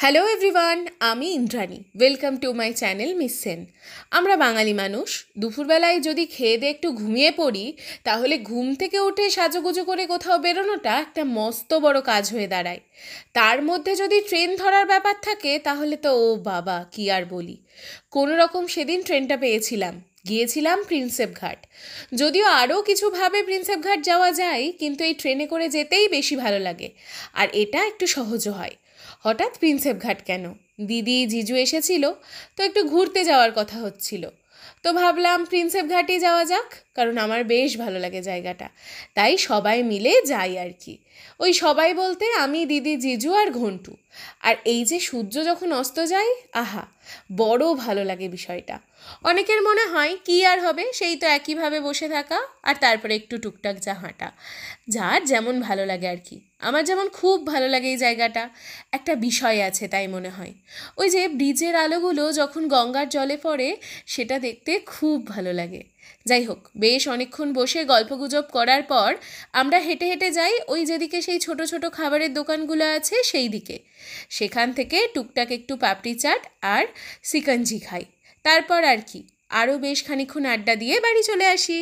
Hello everyone, আমি Indrani. Welcome to my channel miss Sen. আমরা বাঙালি মানুষ, দুপুরবেলায় যদি খেয়ে দিয়ে একটু ঘুমিয়ে পড়ি, তাহলে ঘুম থেকে উঠে সাজুগুজু করে কোথাও বেরোনোটা একটা মস্ত বড় কাজ হয়ে দাঁড়ায়। তার মধ্যে যদি ট্রেন ধরার ব্যাপার থাকে, তাহলে তো ও বাবা, কি আর বলি। কোনো রকম সেদিন ট্রেনটা পেয়েছিলাম, গিয়েছিলাম প্রিন্সেপ ঘাট। যদিও আরও কিছুভাবে প্রিন্সেপ ঘাট যাওয়া যায়, কিন্তু এই ট্রেনে করে যেতেই বেশি ভালো লাগে, আর এটা একটু সহজও হয়। হঠাৎ প্রিন্সেপ ঘাট কেন? দিদি জিজু এসেছিল, তো একটু ঘুরতে যাওয়ার কথা হচ্ছিল। তো ভাবলাম প্রিন্সেপ ঘাটই যাওয়া যাক, কারণ আমার বেশ ভালো লাগে জায়গাটা। তাই সবাই মিলে যাই আর কি। ওই সবাই বলতে আমি, দিদি, জিজু আর ঘন্টু। আর এই যে সূর্য যখন অস্ত যায়, আহা, বড় ভালো লাগে বিষয়টা। অনেকের মনে হয় কি আর হবে, সেই তো একইভাবে বসে থাকা আর তারপরে একটু টুকটাক যা হাঁটা, যার যেমন ভালো লাগে আর কি। আমার যেমন খুব ভালো লাগে এই জায়গাটা, একটা বিষয় আছে তাই মনে হয়। ওই যে ব্রিজের আলোগুলো যখন গঙ্গার জলে পড়ে, সেটা দেখতে খুব ভালো লাগে। যাই হোক, বেশ অনেকক্ষণ বসে গল্পগুজব করার পর আমরা হেঁটে হেঁটে যাই ওই যেদিকে সেই ছোট ছোট খাবারের দোকানগুলো আছে সেই দিকে। সেখান থেকে টুকটাক একটু পাপড়ি চাট আর সিকাঞ্জি খাই। তারপর আর কি, আরও বেশ খানিকক্ষণ আড্ডা দিয়ে বাড়ি চলে আসি।